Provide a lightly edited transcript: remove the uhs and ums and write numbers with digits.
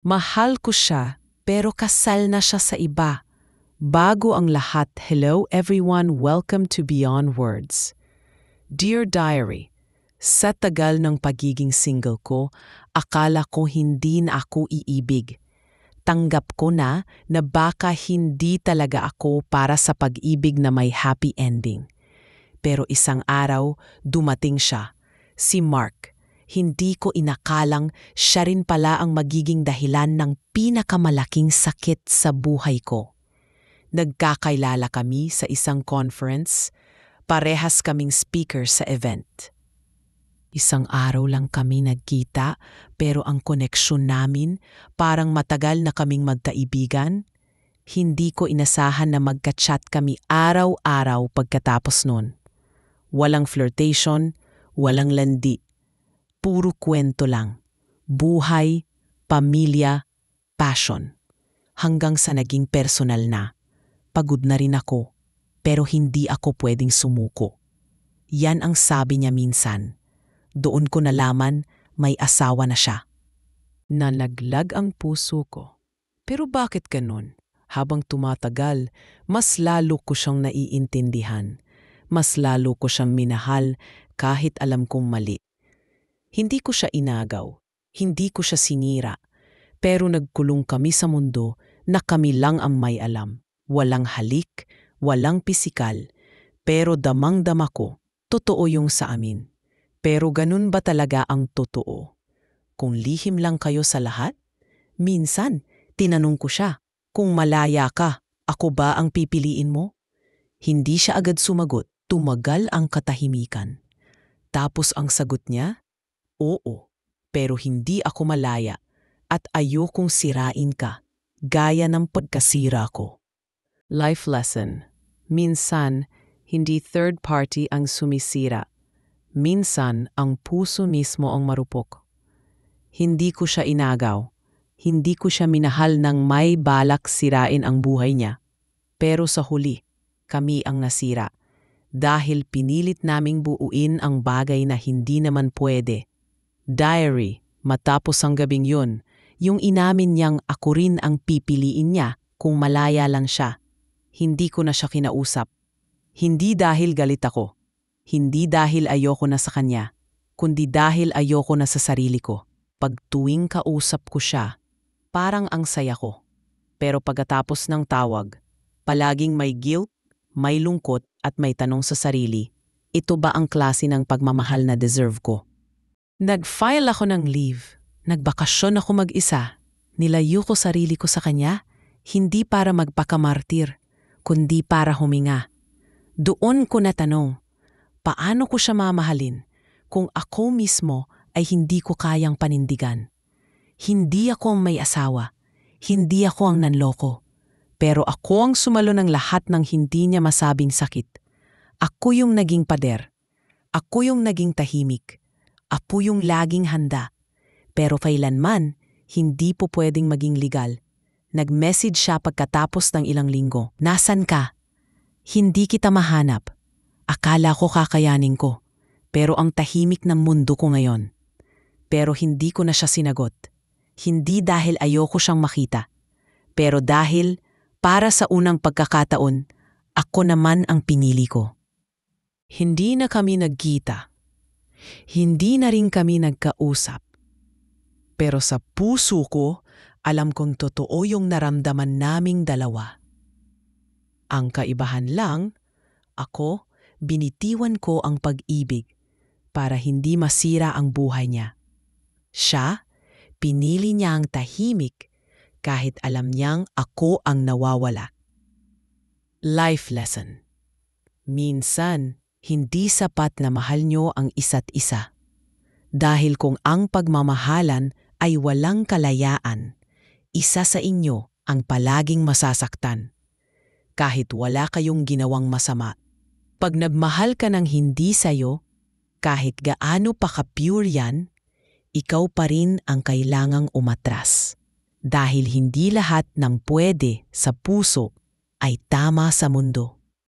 Mahal ko siya, pero kasal na siya sa iba. Bago ang lahat, hello everyone, welcome to Beyond Words. Dear Diary, sa tagal ng pagiging single ko, akala ko hindi na ako iibig. Tanggap ko na baka hindi talaga ako para sa pag-ibig na may happy ending. Pero isang araw, dumating siya, si Mark. Hindi ko inakalang siya rin pala ang magiging dahilan ng pinakamalaking sakit sa buhay ko. Nagkakailala kami sa isang conference, parehas kaming speaker sa event. Isang araw lang kami nagkita pero ang koneksyon namin parang matagal na kaming magkaibigan. Hindi ko inasahan na magka-chat kami araw-araw pagkatapos nun. Walang flirtation, walang landi. Puro kwento lang. Buhay, pamilya, passion. Hanggang sa naging personal na. Pagod na rin ako, pero hindi ako pwedeng sumuko. Yan ang sabi niya minsan. Doon ko nalaman may asawa na siya. Nalaglag ang puso ko. Pero bakit ganun? Habang tumatagal, mas lalo ko siyang naiintindihan. Mas lalo ko siyang minahal kahit alam kong mali. Hindi ko siya inagaw, hindi ko siya sinira, pero nagkulong kami sa mundo na kami lang ang may alam. Walang halik, walang pisikal, pero damang-dama ko, totoo yung sa amin. Pero ganun ba talaga ang totoo? Kung lihim lang kayo sa lahat? Minsan, tinanong ko siya, kung malaya ka, ako ba ang pipiliin mo? Hindi siya agad sumagot, tumagal ang katahimikan. Tapos ang sagot niya, oo, pero hindi ako malaya at ayokong sirain ka, gaya ng pagkasira ko. Life lesson. Minsan, hindi third party ang sumisira. Minsan, ang puso mismo ang marupok. Hindi ko siya inagaw. Hindi ko siya minahal ng may balak sirain ang buhay niya. Pero sa huli, kami ang nasira. Dahil pinilit naming buuin ang bagay na hindi naman pwede. Diary, matapos ang gabing yun, yung inamin niyang ako rin ang pipiliin niya kung malaya lang siya. Hindi ko na siya kinausap. Hindi dahil galit ako. Hindi dahil ayoko na sa kanya. Kundi dahil ayoko na sa sarili ko. Pag tuwing kausap ko siya, parang ang saya ko. Pero pagkatapos ng tawag, palaging may guilt, may lungkot at may tanong sa sarili, ito ba ang klase ng pagmamahal na deserve ko? Nag-file ako ng leave. Nagbakasyon ako mag-isa. Nilayo ko sarili ko sa kanya, hindi para magpakamartir, kundi para huminga. Doon ko natanong, paano ko siya mamahalin kung ako mismo ay hindi ko kayang panindigan? Hindi ako ang may asawa, hindi ako ang nanloko, pero ako ang sumalo ng lahat ng hindi niya masabing sakit. Ako yung naging pader, ako yung naging tahimik, ako yung laging handa. Pero kailanman, hindi po pwedeng maging legal. Nag-message siya pagkatapos ng ilang linggo. Nasaan ka? Hindi kita mahanap. Akala ko kakayanin ko. Pero ang tahimik ng mundo ko ngayon. Pero hindi ko na siya sinagot. Hindi dahil ayoko siyang makita. Pero dahil, para sa unang pagkakataon, ako naman ang pinili ko. Hindi na kami nagkita. Hindi na rin kami nagkausap. Pero sa puso ko, alam kong totoo yung naramdaman naming dalawa. Ang kaibahan lang, ako, binitiwan ko ang pag-ibig para hindi masira ang buhay niya. Siya, pinili niya ang tahimik kahit alam niyang ako ang nawawala. Life lesson. Minsan, hindi sapat na mahal niyo ang isa't isa. Dahil kung ang pagmamahalan ay walang kalayaan, isa sa inyo ang palaging masasaktan. Kahit wala kayong ginawang masama. Pag nagmahal ka ng hindi sayo, kahit gaano pa ka-pure yan, ikaw pa rin ang kailangang umatras. Dahil hindi lahat ng pwede sa puso ay tama sa mundo.